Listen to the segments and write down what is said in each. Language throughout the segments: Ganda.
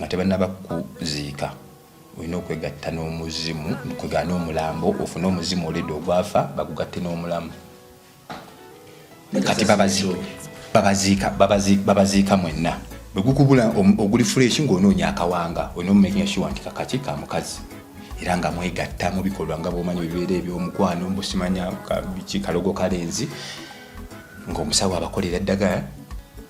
nga tebannaba kuziika olina okwegatta n'omuzimu kwegana n'omulambo ofune omuzimu olidde ogwafa bagugatte n'omulamu kati babaziika mwenna bwe gukubula oguli fresh ng'onoonya akawanga olina omumaking sure nti kakaki ka mukazi era nga mwegatta mu bikolwa nga bw'omanyi ebibeera eby'omukwano mbusimanya biki kalogo kalenzi ng'omusawo abakolera eddagala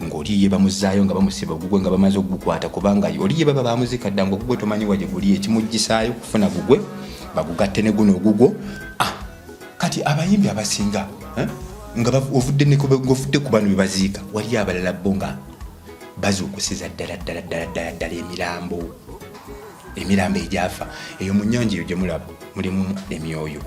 ng'oliye bamuzaayo nga bamusiba ogugwe nga bamaze okugukwata kubanga oliye baba bamuziika dda ng'ogugwe tomanyi waje guli ekimuggisaayo kufuna gugwe bagugatte ne guno ogugwo kati abayimbi abasinga nga ovudde ku bano bebaziika wali abalala bo nga bazuukusiza ddala emirambo egyafa eyo mu nnyanja eyo gye mulaba mulimu emyoyo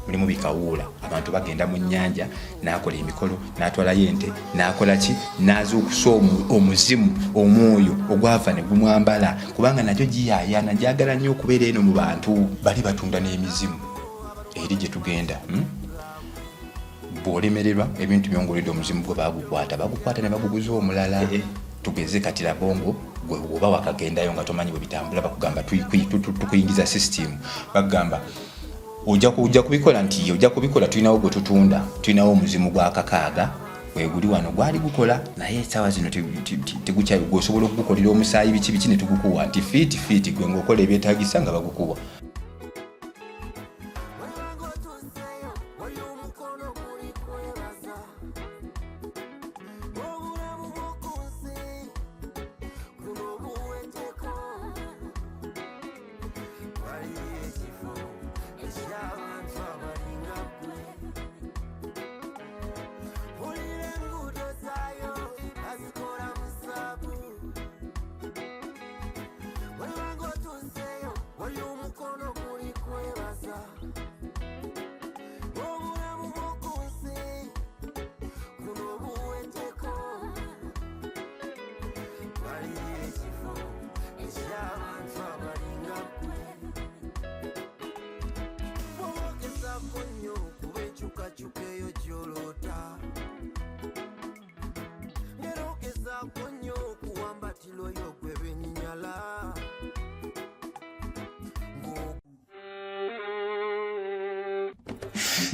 mulimu bikawuula abantu bagenda mu nnyanja n'akola emikolo n'atwalayo ente n'akola ki n'azuukusa omuzimu omwoyo ogwava ne gumwambala kubanga nagyo giyaayana gyagala nnyo okubeera eno mu bantu bali batunda n'emizimu eri gye tugenda bw'olemererwa ebintu byongoledde omuzimu gwe bagukwata ne baguguza omulala tugeze kati labongo gwe oba wakagendayo nga tomanyi bwe bitambula bakugamba tukuyingiza system bagamba ojja kubikola nti ojja kubikola tulinawo gwe tutunda tulinawo omuzimu gwa kakaaga weguli wano gwali gukola naye essaawa zino tegukyayo gwosobola okugukolera omusaayi biki ne tugukuwa nti fiiti gwe ng'okola ebyetaagisa nga bagukuwa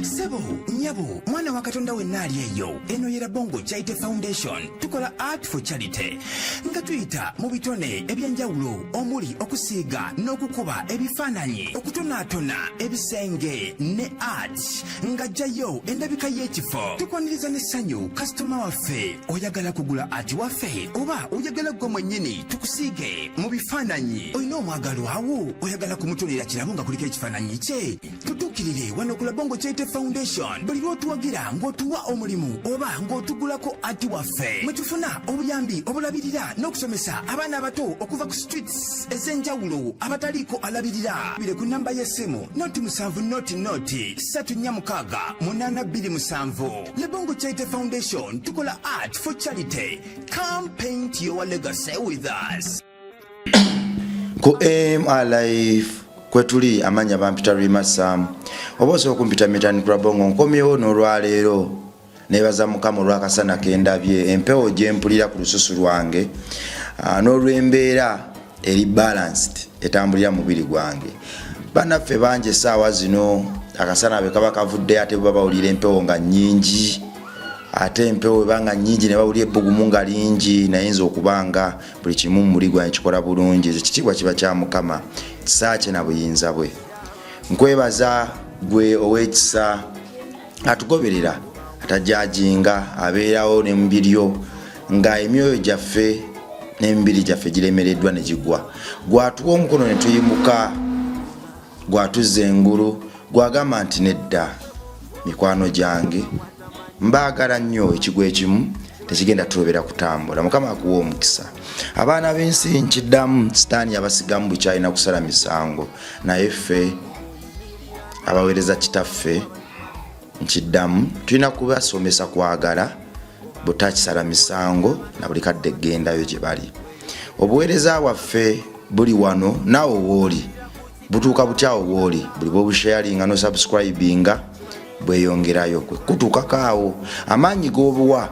Sebo, nyabo, mwana wa Katonda wenna ali eyo. Eno yera Bongo Charity Foundation. Tukola art for charity. Nga tuyita mu bitone ebyenjawulo omuli okusiiga n'okukuba ebifaananyi, okutonaatona ebisenge ne art. Nga jjayo endabika y'ekifo. Tukwaniriza n'essanyu kasitoma waffe oyagala kugula art waffe oba oyagala gwe mwennyini tukusiige mu bifaananyi. Olina omwagalo awo oyagala kumutonera kirabo nga kuliko ekifaananyi kye. Tutuukirire wano ku Bongo Charity Foundation. Buli lw'otuwagira ng'otuwa omulimu oba ng'otugulako ati waffe mwe tufuna obuyambi obulabirira n'okusomesa abaana abato okuva ku streets ez'enjawulo abataliiko alabirira. Bire ku nnamba y'essimu noti 7 Le Bongo Charity Foundation tukola art for charity. Come paint your legacy with us. Ku MRLife kwetuli amanya bampita Rimasamu oboso okumpita mitani ku Bongo nkomyewo n'olwaleero nebaza mukama olw'akasana kendabye empewo gye mpulira ku lususu lwange n'olw'embeera eri balanced etambulira mubiri gwange. Bannaffe bangi essaawa zino akasana be kaba kavudde ate bwe bawulira empewo nga nnyingi ate empewo ebanga nnyingi ne bawulira ebbugumu nga lingi nayinza okubanga buli kimu muli gwange kikola bulungi. Ekitiibwa kiba kya mukama kisaache na buyinza bwe. Nkwebaza gwe ow'ekisa atugoberera atajajinga abeerawo ne mubiryo nga emyoyo gyaffe n'emibiri gyaffe giremereddwa ne gigwa. Gwatuwa omukono ne tuyimuka, gwatuzza engulu, gwagamba nti nedda mikwano gyange mbaagala nnyo ekigwa ekimu tekigenda tulobera kutambula. Mukama akuwa omukisa. Abaana b'ensi nkiddamu sitaani yabasigamu bukyalina kusala misango naye ffe abaweereza kitaffe nkiddamu tulina kubasomesa kwagala butakisala misango na buli kadde gendayo gye bali. Obuweereza waffe buli wano naawe wooli butuuka butyawo wooli buli bw'obusharinga no subscribinga bweyongerayo kwe kutuukako awo amaanyi g'obuwa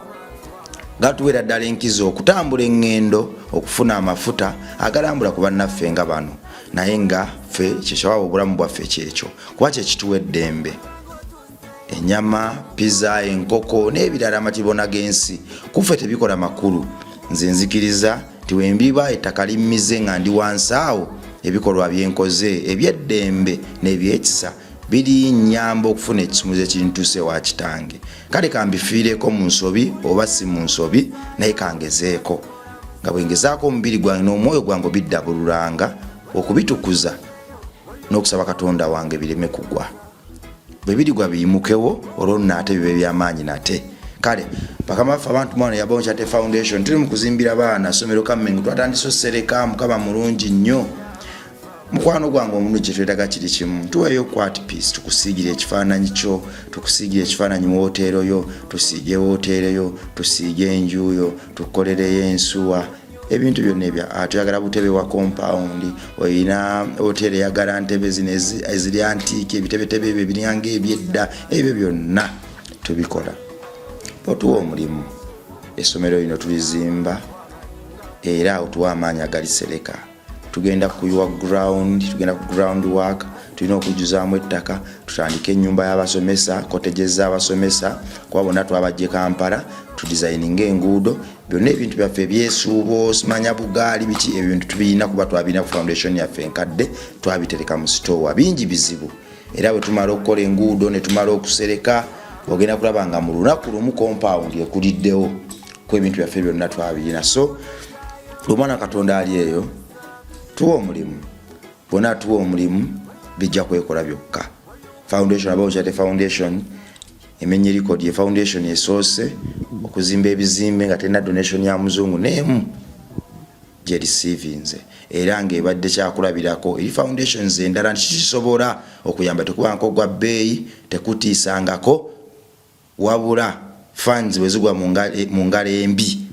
gatuwera ddala enkizo okutambula engendo okufuna amafuta agalambula ku bannaffe nga bano naye nga ffe kyekyawaaba obulamu bwaffe kyekyo kuba kyekituwa eddembe enyama pizza enkoko n'ebirala amatibona g'ensi kuffe tebikola makulu nze nzikiriza nti wembiba ettaka limmize nga ndi wansi awo ebikolwa byenkoze ebyeddembe n'ebyekisa biri nnyamba okufuna ekisumuze kintuuse wa kitange kale kambifiireko mu nsobi oba si mu nsobi naye kangezeeko nga bwengezaako omubiri gwange n'omwoyo gwange biddabululanga okubitukuza n'okusaba katonda wange bireme kugwa bwe birigwa biyimukewo olwo nate bibe byamaanyi nate kale bakama baffe abantu mwana Yabongo Charity Foundation tuli mu kuzimbira baana ssomero Kamengo twatandise osereka mukama mulungi nnyo mukwano gwange omuntu kye twetaaga kiri kimu tuweeyo kwat piece tukusiigire ekifaananyi kyo tukusiigire ekifaananyi mu woteero yo tusiige woteero yo tusiige enju yo tukolereyo ensuwa ebintu byonna ebya tuyagala butebe wa compound oyina hoteero eyagala ntebe zino eziri antiiki ebitebetebe ebyo ebiryanga ebyedda ebyo byonna tubikola otuwa omulimu essomero lino tulizimba era otuwa amaanyi agalisereka tugenda kuyuwa ground tugenda ku ground work tulina okujjuzaamu ettaka tutandike ennyumba y'abasomesa cottages z'abasomesa kuba bonna twabajje Kampala tudesigninga enguudo byonna ebintu byaffe ebyesuubo simanya bugaali biki ebintu tubirina kuba twabirina ku foundation yaffe enkadde twabitereka mu store bingi bizibu era bwe tumala okukola enguudo ne tumala okusereka ogenda kulaba nga mu lunaku lumu compound ekuliddewo ku ebintu byaffe byonna twabirina so omwana Katonda ali eyo tuwa omulimu bonna tuwa omulimu bijja kwekola byokka foundation Yabongo Charity Foundation emenye record ye foundation esoose okuzimba ebizimbe nga tena donation ya muzungu n'emu gye receivinze era ng'ebadde kyakulabirako eri foundations endala ntikisobola okuyamba tekubanko gwa bbeeyi tekutiisangako wabula funds bwe zigwa mu ngalo embi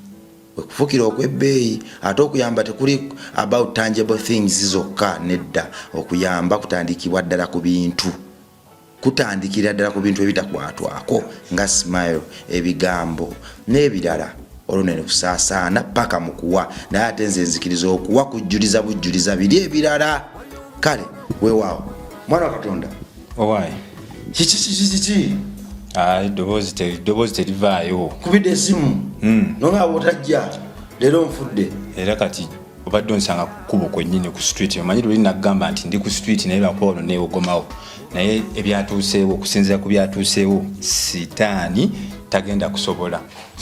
okufukira okw'ebbeeyi ate okuyamba tekuli about tangible things zokka nedda okuyamba kutandikibwa ddala ku bintu kutandikira ddala ku bintu ebitakwatwako nga smile ebigambo n'ebirala olwo ne kusaasaana paka mu kuwa naye ate nze nzikiriza okuwa kujjuliza bujjuliza biri ebirala kale weewaawo mwana wa Katonda owaayi kiki eddoboozi terivaayo kubidde esimu nonga bwotajja leero nfudde era kati obadde onsanga ku kkubo kwennyini ku street omanyi luli nagamba nti ndi ku street naye lwakuba olwo neewogomawo naye ebyatuuseewo okusinziira ku byatuuseewo sitaani tagenda kusobola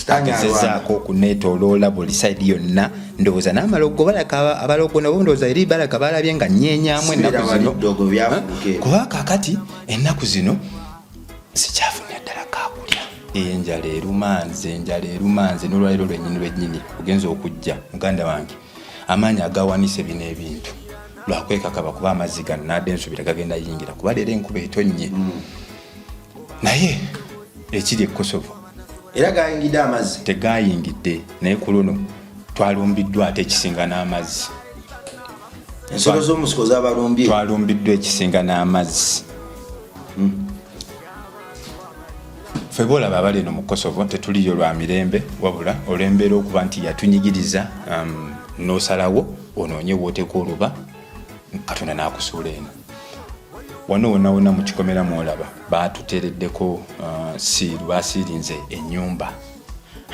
agezezaako okuneetooloola buli sayidi yonna ndowooza n'amala ogobalaka abalogo nabo ndowooza eri balaka balabye nga nyeenyaamu ennaku zino kuba kaakati ennaku zino sikyafunira ddala kakulya enjala erumanze n'olwaliro lwennyini ogenza okujja muganda wange amaanyi agawanise bino ebintu lwakwekakaba kuba amazzi gano nadde ensubira gagenda yingira kuba leero enkuba etonnye naye ekiri e Kosovo era gayingidde amazzi tegayingidde naye ku luno twalumbiddwa ate ekisinga n'amazzi ensolo z'omusiko z'abalumbye twalumbiddwa ekisinga n'amazzi ffe boolaba abali eno mu Kosovo tetuliyo lwa mirembe wabula olw'embeera okuba nti yatunyigiriza n'osalawo onoonye wooteeka oluba Katonda n'akusuula eno wano wonna mu kikomera mwolaba baatuteereddeko basiirinze ennyumba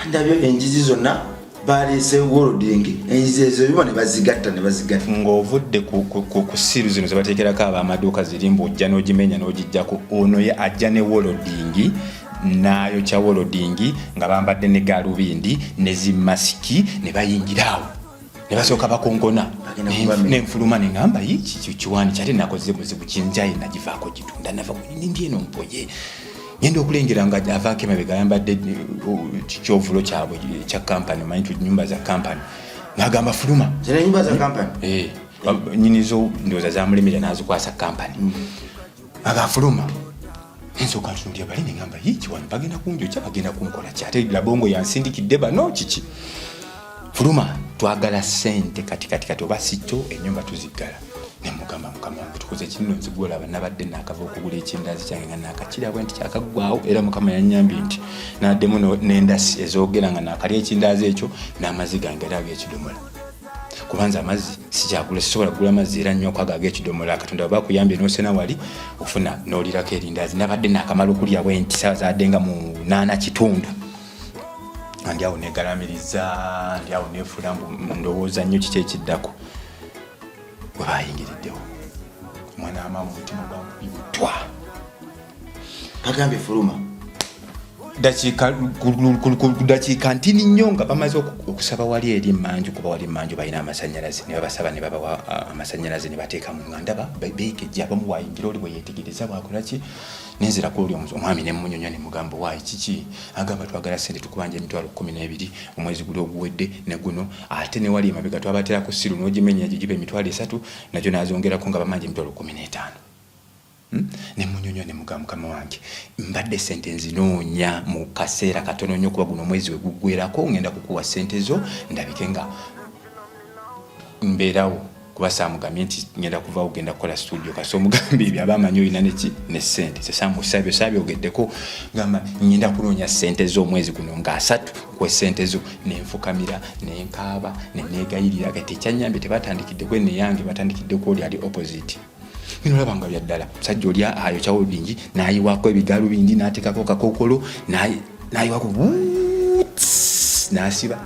ndabyo enjizi zonna baleese woroding enjizi ezo biba ne bazigatta ng'ovudde ku siiru zino ze bateekerako ab'amaduuka ziri mbujja n'ogimenya n'ogijjako ono ajja ne woroding nayo kya woroding nga bambadde ne gaalubindi ne zimasiki ne bayingiraawo ne basooka bakonkona n'enfuluma ne ngamba kiwani kyate nakoze buzibu kinjayi nagivaako gitunda nava ndi eno mpoye ngenda okulengera nga avaako emabega ayambadde kyovulo kyabwe ekya kampani omanyi tu nyumba za kampani n'agamba fuluma nyumba za kampani nyinizo ndowooza zamulemerera n'azikwasa kampani agafuluma ensooka ntunulya bali ne ngamba kiwani bagenda kunjokya bagenda kunkola ki ate Labongo yansindikidde bano kiki fuluma twagala sente kati oba sito ennyumba tuziggala ne mugamba mukama wange tukoze kino nzigula banabadde nakava okugula ekindazi kyange nga nakakira bwenti kyakaggwawo era mukama yanyambye nti naddemu n'endasi ezoogera nga nakali ekindazi ekyo n'amazzi gange era ag'ekidomola kubanza amazzi sikyagula sisobola kugula amazzi era nnyo okwaga ag'ekidomola katonda baba akuyambye n'osena wali ofuna n'olirako erindazi nabadde nakamala okulya bwenti sawa zadde nga mu 8 kitundu ndi awo negalamiriza ndi awo neefula ndowooza nnyo kiki ekiddako bwe bayingiriddewo omwana wamaama omutima gwamutwa agambye fuluma dakiika ntini nnyo nga bamaze okusaba wali eri manju kuba wali manju balina amasanyalaze ne babasaba ne babawa amasanyalaze ne bateeka mu nga ndaba beekejja abamu wayingira oli bwe yeetegereza bwakolaki nenzirako oli omwami nemunyonya ne mugamba waayi kiki agamba twagala sente tukubanja emitwalo 12 omwezi guli oguwedde ne guno ate ne wali emabega twabaterako siru n'ogimenya gigiba emitwalo 3 nagyo nazongerako nga bamanja emitwalo 15 ne munyonyo ne mukama wange mbadde sente nzinoonya mu kaseera katono nnyo kuba guno omwezi we guggwerako ngenda kukuwa sente zo ndabike nga mbeerawo kuba saamugambye nti ngenda kuvaawo genda kukola studio kasi omugambye ebyo aba amanyi olina neki ne sente sesamusabyo sabyogeddeko ngamba ngenda kunoonya sente z'omwezi guno nga 3 kwe sente zo nenfukamira nenkaaba neneegayirira kati ekyanyambye tebatandikiddeko neyange batandikiddeko oli ali opposite bino olabanga bya ddala musajja oli ayo kyawo bingi nayiwako ebigalu bindi n'ateekako kakokolo nayiwako nasiba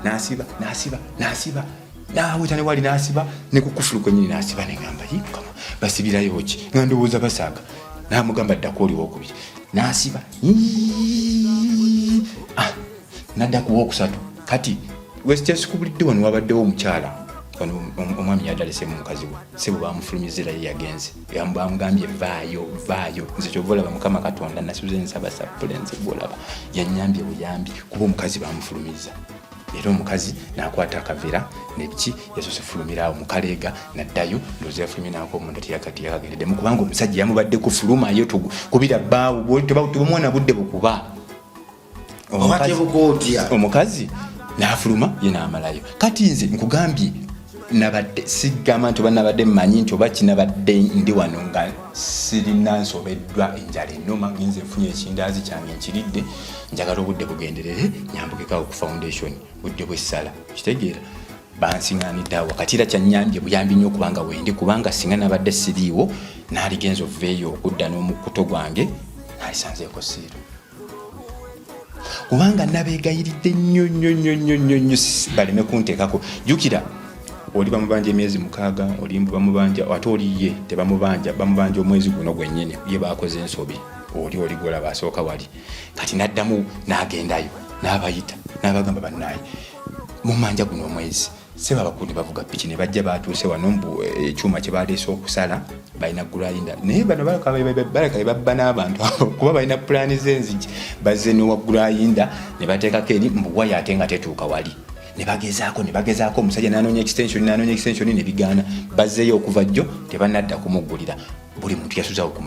naaweta ne wali nasiba ne kukufulu kwenyini nasiba negamba yikama basibirayo ki nga ndowooza basaaga namugamba ddako oli wokubiri nasiba nadda ku wokusatu kati wesikyasukubulidde wano wabaddewo omukyala omwami yadalese mu mukazi we sebo bamufulumizira ye yagenze bamugambye vaayo nze kyovolaba mukama katonda nasuze nsaba sappulense bolaba yanyambye buyambi kuba omukazi bamufulumiza era omukazi nakwata akavera neki yasose fulumira omukaleega naddayo ndoze yafulumye nako omuntu tiyakagendedde mukubanga omusajja yamubadde kufuluma yo kubira bbaawo tebamwana budde bukuba omukazi nafuluma ye n'amalayo kati nze nkugambye nabadde sigamba nti oba nabadde mmanyi nti oba kinabadde ndi wano nga sirina nsobeddwa enjala ennuma ngenze nfunye ekindazi kyange nkiridde njagala obudde bugenderere nyambukekaawo ku foundation budde bwessala kitegeera bansiŋŋaaniddeawo wakati era kyanyambye buyambi nnyo okubanga wendi kubanga singa nabadde siriiwo naaligenza oveeyo okudda n'omukuto gwange naalisanzeeko siiru kubanga nabeegayiridde nnyo baleme kunteekako jjukira oli bamubanja emyezi 6 olimbu bamubanja ate oliye tebamubanja bamubanja omwezi guno gwennyini ye bakoze ensobi oli gola basooka wali kati naddamu n'agendayo n'abayita n'abagamba bannaye mumanja guno omwezi seba abakundi bavuga piki ne bajja batuuse wano mbu ekyuma kye baleese okusala balina gurayinda naye bano balaka babba n'abantu kuba balina pulaani z'enzigi bazze n'owa gurayinda ne bateekako eri mbu waya ate nga tetuuka wali ne bagezaako omusajja n'anoonya extension ne bigaana bazzeeyo okuva jjo tebanadda kumuggulira buli muntu yasuzaawo ku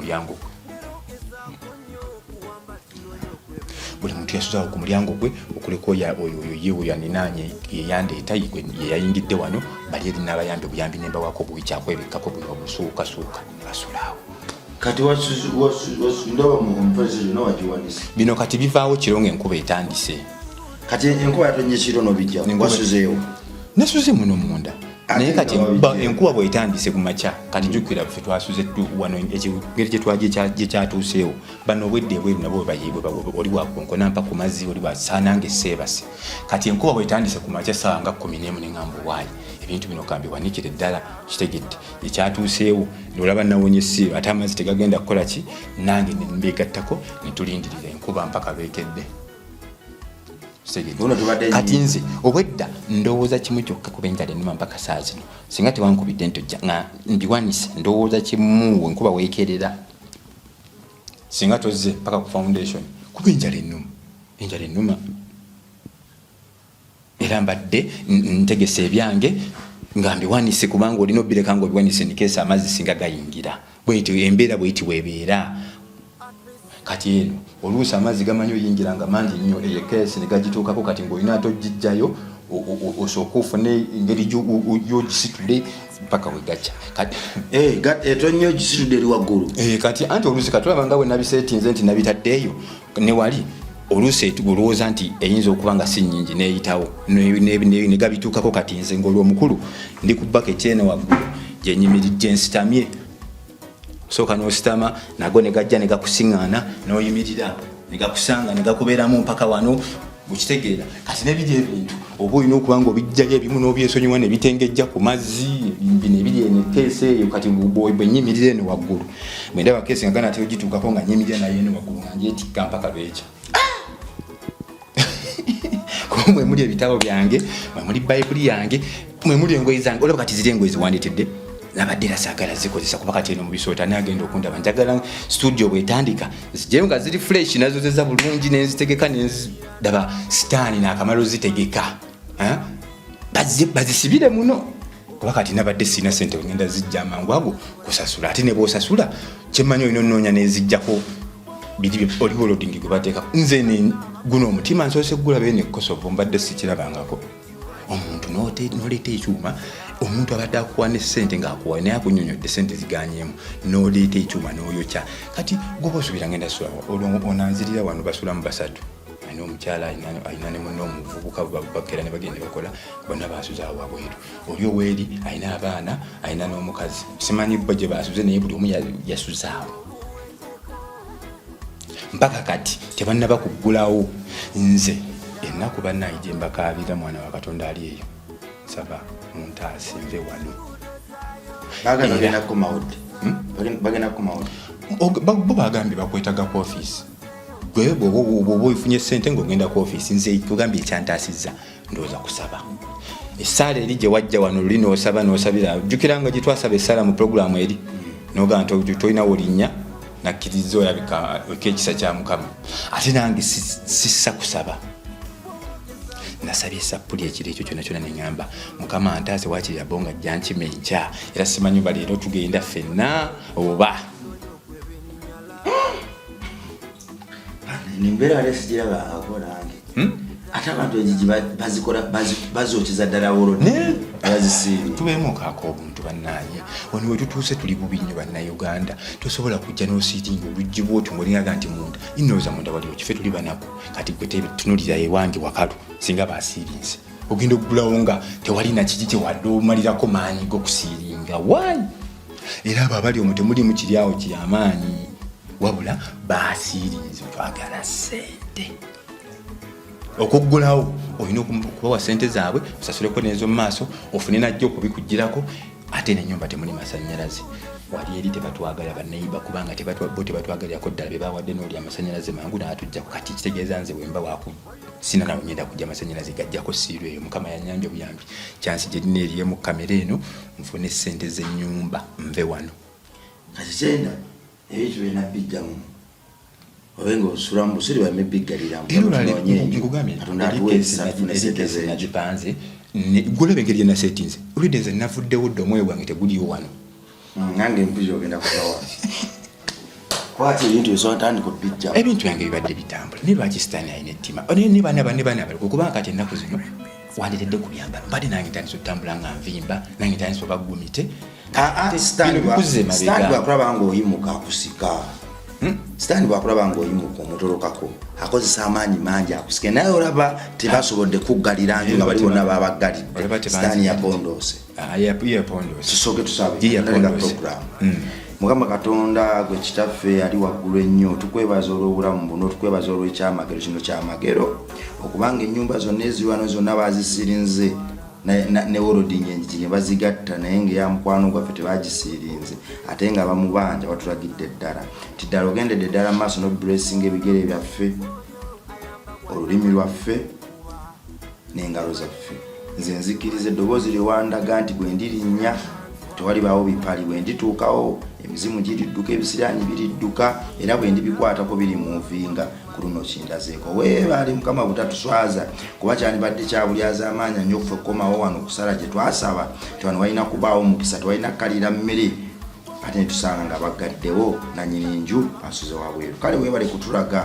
mulyango gwe okuleka oyo yewe yaninaanye yeyandeeta yeyayingidde wano bali eri n'abayambi obuyambi nembawako bwikyakwebikako buli obusuukasuuka basulaawo kati ndaba mu conversation wagiwanise bino kati bivaawo kiro ng'enkuba etandise kati enkuba yatonye kiro nobijja wasuzeewo nasuze muno munda naye kati enkuba bwetandise kumakya kati jukira ffe twasuze wano engeri gye kyatuuseewo bano obwedde ebweru nabo oli wakonkona mpa ku mazzi oli wasaananga esseebase kati enkuba bwetandise kumakya saawa nga 11 neŋŋamba waayi ebintu bino kambiwanikire ddala kitegedde ekyatuuseewo nolaba nawonye essiiru ate amazzi tegagenda kukola ki nange nembeegattako netulindirira enkuba mpaka beekedde kati nze obwedda ndowooza kimu kyokka kuba enjala ennuma mpaka saa zino singa tewankubidde ntojja nga mbiwanise ndowooza kimu enkuba weekerera singa tozze mpaka ku foundation kuba enjala ennuma era mbadde ntegesa ebyange nga mbiwanise kubanga olina obireka nga obiwanise nikeesa amazzi singa gayingira bweti embeera bweti weebeera kati eno oluusi amazzi gamanyi oyingira nga mangi nnyo eyo keesi ne gagituukako kati ng'olina ate ogijjayo osooka ofune engeri gyogisitule paka wegacha etonyo ogisitudde eri waggulu kati anti oluusi katulaba nga bwe nabisetinze nti nabitaddeeyo ne wali oluusi olowooza nti eyinza okuba nga si nnyingi neeyitawo ne gabituukako kati nze ng'olwomukulu ndi ku baketi eno waggulu gyenyimiridde nsitamye sooka n'ositama nago ne gajja ne gakusiŋŋaana n'oyimirira ne gakusanga ne gakubeeramu mpaka wano ukitegeera kati nebiri ebintu oba olina okuba nga obijjayo ebimu n'obyesonyiwa ne bitengejja ku mazzi bino ebiri eno keesi eyo kati bwenyimirira eno waggulu bwe ndaba keesi nga gana tegituukako nga nyimirira naye eno waggulu nga njetikka mpaka lwekya kuba mwe muli ebitabo byange mwe muli bayibuli yange mwe muli engoye zange olaba kati ziri engoye ziwanditidde nabadde era saagala zikozesa kuba kati eno mu bisoota nagenda okundaba njagala studio bwetandika zijjeyo nga ziri fresh nazo zeza bulungi nenzitegeka nenzidaba sitaani naakamala ozitegeka bazisibire muno kuba kati nabadde sina sente ngenda zijja amangu ago kusasula ate ne boosasula kyemmanyi olina onoonya nezijjako biri oliwo loading gwe bateeka nze guno omutima nsoose gula bene kosovo mbadde sikirabangako omuntu n'oleeta ekyuma omuntu abadde akuwa ne ssente ng'akuwa naye akunyonyodde ssente ziganyemu n'oleeta ekyuma n'oyokya kati goba osubira ngenda sula onanzirira wano basulamu basatu alina omukyala alina ne munne omuvubuka bakera ne bagenda bakola bonna basuzaawo wabweru oli oweeri alina abaana alina n'omukazi simanyi bba gye basuze naye buli omu yasuzaawo mpaka kati tebannaba kuggulawo nze ennaku bannayi gye mbakaabira mwana wa Katonda ali eyo nsaba muntaasi nve wano bo bagambye bakwetaga ku ofiisi gwe bwoba ofunye ssente ng'ogenda ku ofiisi nze kugambye ekyantaasizza ndowooza kusaba essaala eri gye wajja wano luli n'osabira jjukira nga gye twasaba essaala mu puroguramu eri n'ogamba nti tolinawo linnya nakkiriza olabika ekisa kya Mukama ate nange sissa kusaba nasabye esappuli ekiro ekyo kyonna kyonna neŋŋamba Mukama antaase waakiri yabonga ajja nkima enkya era simanyi ba leero tugenda ffenna oba nembeera lesigirabangako nange ate abantu egigi bazokyeza ddala woloni bazisiibye tubeemukaako obuntu bannaye wano we tutuuse tuli bubi nnyo bannayuganda tosobola kujja n'osiitinga oluggi bwotyo ng'olingaga nti munda innooza munda waliwo kife tuli banaku kati gwe tunulira ewange wakalu singa basiirinze ogenda okugulawo nga tewalina kiki kyewadde omalirako maanyi g'okusiiringa waayi era abo abali omwo temulimu kiryawo kyamaanyi wabula basiirinze twagala ssente okuggulawo olina okubawa ssente zaabwe osasuleko nezo mu maaso ofune najja okubikugirako ate n'ennyumba temuli masannyalaze wali eri tebatwagala bannayiba kubanga bo tebatwagalirako ddala be bawadde n'oli amasannyalaze mangu n'atujjako kati kitegeeza nze bwemba waku sina nawe ngenda kujja amasannyalaze gajjako siiru eyo Mukama yannyambye obuyambi kyansi gye lina eriye mu kamera eno nfune ssente z'ennyumba nve wano kati kyenda ebyo byonna bijjamu obenga osula mu busiri bamebiggalira nagipanze golaba engeri yenasetinze olidde nze navuddewo dde omwoyo gwange teguliyo wano nange mpiza ogenda kubawa kwati ebintu bisotandika obijjamu ebintu yange bibadde bitambula naye lwaki sitaani alina ettima ne baana abali kubanga kati ennaku zino wandiredde ku byambalo mbadde nange ntandisa otutambula nga nvimba nange ntandisa obagumite sitaani bwakulaba nga oyimuka akusika sitaani bwakulaba nga oyimuka omutolokako akozesa amaanyi mangi akusike naye olaba tebasobodde kuggalira nju nga bali bonna babaggalidde sitaani yapondoose tusooke tusabe programu Mukama Katonda gwe kitaffe ali waggulu ennyo tukwebaza olw'obulamu buno tukwebaza olw'ekyamagero kino kyamagero okubanga ennyumba zonna eziwano zonna bazisirinze ne woloding enjinye bazigatta naye nga ya mukwano gwaffe tebagisirinze ate nga bamubanja watulagidde ddala ti ddala ogendedde ddala maaso n'oblessing ebigere byaffe olulimi lwaffe n'engalo zaffe nze nzikiriza eddoboozi lyewandaga nti bwe ndirinnya tewalibaawo bipali bwe ndituukawo emizimu giridduka ebisiraani biridduka era bwe ndibikwatako biri mu nvinga ku luno kindazeeko weebaali Mukama butatuswaza kuba kyandibadde kyabulyaza amaanyi nnyo ffe okukomawo wano okusala gye twasaba tiwano walina kubaawo mukisa tewalina kkalira mmere ate ne tusanga nga baggaddewo nannyini nju asuze wabweru kale weebale kutulaga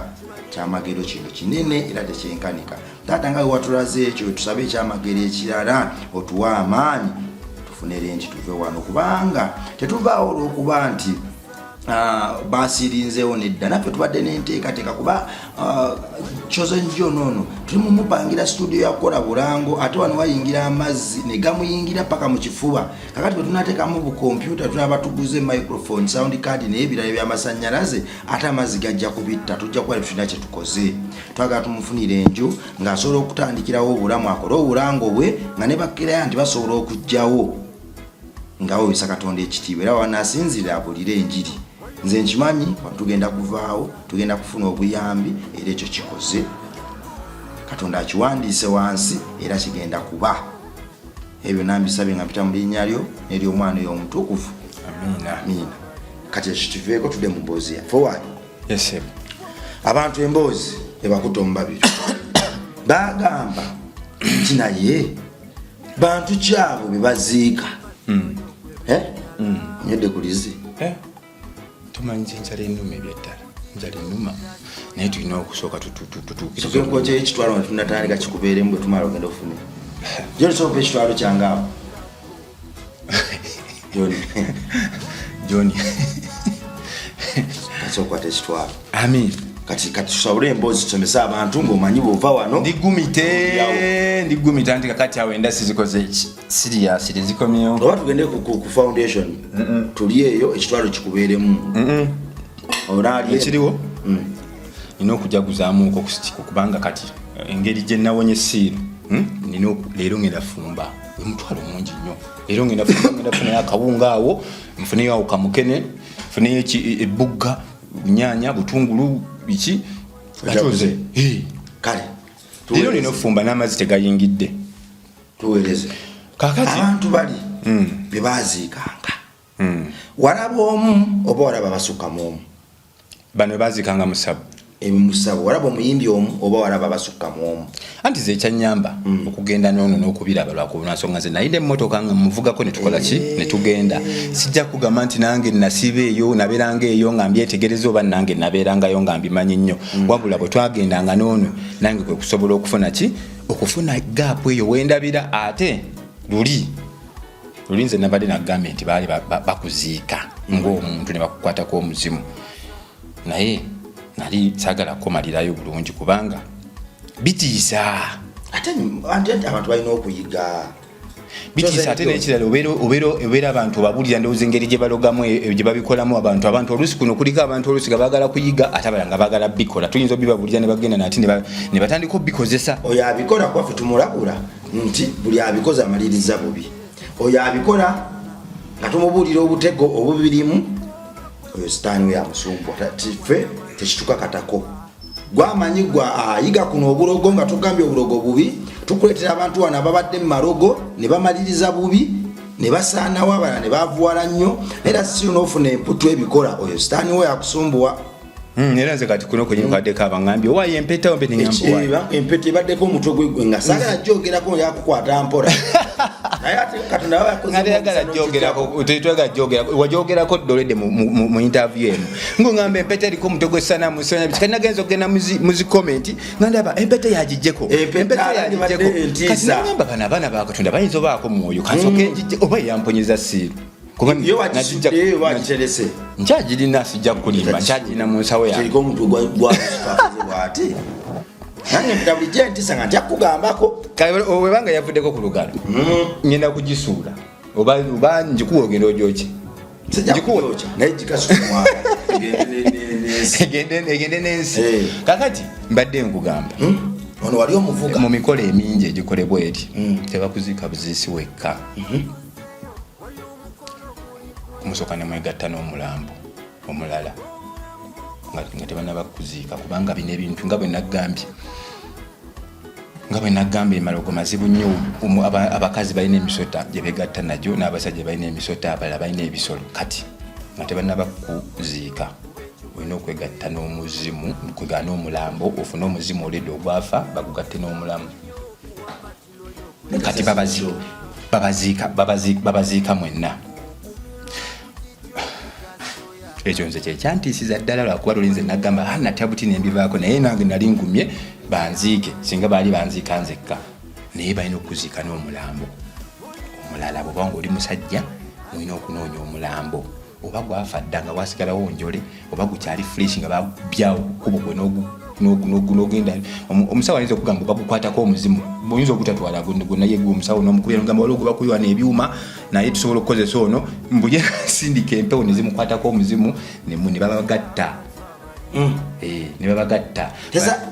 kyamagero kino kinene era tekyenkanika taata nga watulaze ekyo tusabe ekyamagero ekirala otuwa amaanyi tufune renji tuve wano kubanga tetuvaawo olw'okuba nti basirinzeewo nedda naffe tubadde nenteekateeka kuba kyoze njo noono tuli mumupangira studio yakukola bulango ate wano wayingira amazzi ne gamuyingira paka mu kifuba kakati bwe tunateekamu bukompyuta tulaba tuguze microphone sound card n'ebirala by'amasannyalaze ate amazzi gajja kubitta tujja kuba tulina kye tukoze twagala tumufunire enju ng'asobola okutandikirawo obulamu akole obulango bwe nga ne bakkirayo nti basobola okujjawo ngawo bisa Katonda ekitiibwa era wanaasinzira abulire enjiri nze nkimanyi tugenda kuvaawo tugenda kufuna obuyambi era ekyo kikoze Katonda akiwandiise wansi era kigenda kuba ebyo nambisabye nga mpita mu linnya lyo n'ery'omwana oyo omutukuvu amiina kati ekitiveeko tudde mu mboozi yaffe waani abantu emboozi ebakuta omu babiri bagamba nti naye bantu kyabo be baziika nyedde kulizi tumanyi enjala ennuma ebyeddala enjala ennuma naye tulina okusooka tutuukiriza ekitwalo nga tunatandika kikubeeremu bwe tumala ogenda ofune jonisooka ekitwalo kyangaawo joni kasookwata ekitwalo amin kati tusabule emboozi tusomese abantu ng'omanyi bw'ova wano ndigumita nti kakati awo endasi zikoze sirias tezikomyewo oba tugende ku foundation tuli eyo ekitwalo kikubeeremu ekiriwo nina okujaguzaamuuko kubanga kati engeri gye nawonye esiiru leero ngenda fumba omutwalo mungi nnyo leero ngenda funayo akawunga awo nfuneyo awo kamukene nfuneyo ebugga nyanya butungulu biki atuze kale leero nina okufumba n'amazzi tegayingidde tuweereze kakati abantu bali bye baaziikanga walaba omu oba walaba basukkamu omu bano bwe baaziikanga musabu ebimusabu walaba omuyimbi omu oba walaba basukkamu omu anti ze ekyanyamba okugenda noono n'okubiraba lwakunansonga nze nayina emmotoka nga muvugako ne tukola ki ne tugenda sijja kugamba nti nange nasiba eyo nabeeranga eyo nga mbyetegereza oba nange nabeerangayo nga mbimanyi nnyo wabula bwe twagendanga noono nange kwe kusobola okufuna ki okufuna gaapu eyo wendabira ate luli nze nabadde nagambye nti baali bakuziika ng'omuntu ne bakukwatako omuzimu naye nali saagala kumalirayo bulungi kubanga bitiisa ate abantu balina okuyiga bitiisa ate n'ekirala obeera abantu obabulira ndowooza engeri gye balogamu gye babikolamu abantu oluusi kuno kuliko abantu oluusi nga baagala kuyiga ate abalala nga baagala bikola tuyinza obibabulira ne bagenda nate ne batandika obikozesa oyo abikola kwaffe tumulabula nti buli abikoze amaliriza bubi oyo abikola nga tumubuulira obutego obubirimu oyo sitaani we yamusumbwa ffe tekituka katako gwamanyi gwa ayiga kuno obulogo nga tugambye obulogo bubi tukuleetera abantu wano ababadde mu malogo ne bamaliriza bubi ne basaanawo abalala ne bavuwala nnyo era si n'ofuna emputu ebikola oyo sitaani we yakusumbuwa era nze kati kuno kwenyimukaddeko abaŋambye owaayo empeta ompe neŋamba empeta ebaddeko omutwe gwe nga saagala gyogerako yakukwata mpola naye ate Katonda wajyogerako dolede mu interview emu ng'ongamba empeta eriko omutwe gw'essanamu kati nagenza okugenda mu zikomenti nga ndaba empeta yagijjeko kati nagamba bano abaana ba Katonda bayinza obaako mwoyo kansoke njijje oba yamponyeza siiru nkyagirina sijja kulimba nkyagirina mu nsawo yange webanga yavuddeko ku lugalo ngenda kugisuula oba njikuwa ogenda ogyoki egende n'ensi kakati mbadde nkugamba mu mikolo emingi egikolebwa eri tebakuziika buziisi wekka musoka ne mwegatta n'omulambo omulala nga tebanaba kuziika kubanga bino ebintu nga bwe nagambye emalogo mazibu nnyo abakazi balina emisota gye begatta nagyo n'abasajja balina emisota abalala balina ebisolo kati nga tebanaba kuziika olina okwegatta n'omuzimu kwegana n'omulambo ofune omuzimu oledde ogwafa bagugatte n'omulamu kati babaziika mwenna ekyo nze kyekyantiisiza ddala lwakuba lulinze nagamba natabuti nembivaako naye nange nali ngumye banziike singa baali banziika nzekka naye balina okuziika n'omulambo omulala bwoba nga oli musajja olina okunoonya omulambo oba gwafa dda nga wasigalawo njole oba gukyali fresh nga babyawo kubo gwe n'ogenda omusawo ayinza okugamba oba gukwatako omuzimu oyinza ogutatwala naye gwe omusawo n'omukubira ngamba waliwo gwe bakuyiwa n'ebyuma naye tusobola okukozesa ono mbulye sindika empewo ne zimukwatako omuzimu ne babagatta ne babagatta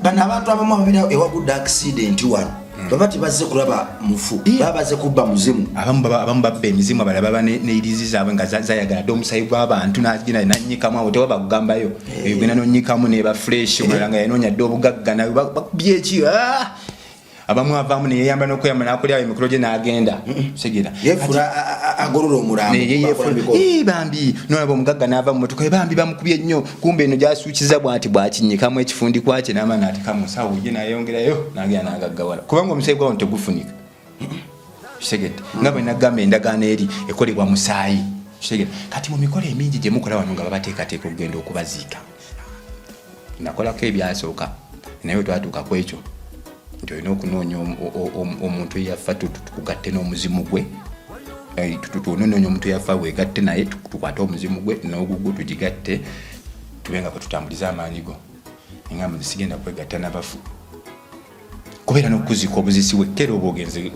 bano abantu abamu ababeera ewagudde accident wano baba tibazze kulaba mufu baba bazze kubba muzimu abamu babba emizimu abalala baba neirizi zaabwe nga zayagala dde omusayi gw'abantu nagenda nanyikamu awo tewaba kugambayo eyo genda nonyikamu neba fresh omulala nga yanoonya dde obugagga nawe bakubyeki abamu avaamu neyeyamba n'okweyamba n'akolyawo emikolo gye n'agenda segera yefula agolola omulambo bambi nolaba omugagga n'ava mu motoka bambi bamukubye nnyo kumbe eno gyasuukiza bw'atinyikamu ekifundi kwakye n'ama n'atekamu musawo ye nayongerayo n'agenda n'agaggawala kubanga omusayi gwawo tegufunika segedde nga bwe nagamba endagaano eri ekolebwa musaayi segedde kati mu mikolo emingi gye mukola wano nga babateekateeka okugenda okubaziika nakolako ebyasooka naye twatuuka ku ekyo nti olina okunoonya omuntu eyafa tukugatte n'omuzimu gwe tunoonya omuntu eyafa wegatte naye tukwate omuzimu gwe n'ogugwo tugigatte tubenga kwe tutambuliza amaanyi go engamba zisigenda kwegatta n'abafu kubeera n'okuziika obuzisi wekkera oba ogenze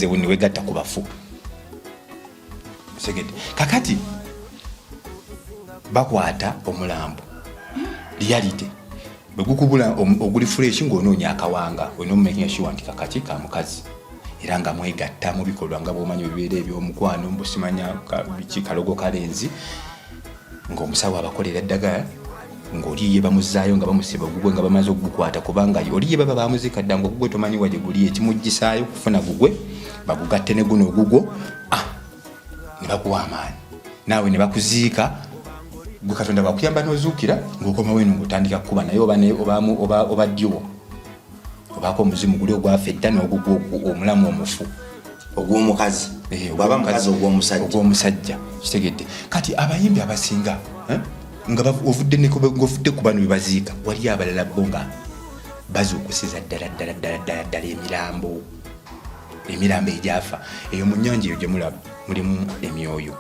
ne wegatta ku bafu segedde kakati bakwata omulambo reality begukubula oguli fresh ng'onoonya akawanga olina omumaking sure nti kakati ka mukazi era nga mwegatta mu bikolwa nga bw'omanyi ebibeera eby'omukwano mbusimanya biki kalogo kalenzi ng'omusawo abakolera eddagala ng'oliye bamuzaayo nga bamusiba gugwe nga bamaze okugukwata kubanga oliye baba bamuzika dda ng'ogugwe tomanyi wa gye guli ekimuggisaayo kufuna gugwe bagugatte ne guno ogugwo ne bakuwa amaanyi naawe ne bakuziika gwe Katonda bakuyamba n'ozuukira ng'okomawo eno ng'otandika kukuba naye oba ddyo obaako omuzimu guli ogwafa edda n'ogugwo omulamu omufu ogw'omukazi bwaba mukazi ogw'omusajja kitegedde kati abayimbi abasinga nga ovudde ku bano bebaziika wali abalala bo nga bazuukusiza ddala emirambo egyafa eyo mu nnyanja eyo gye mulaba mulimu emyoyo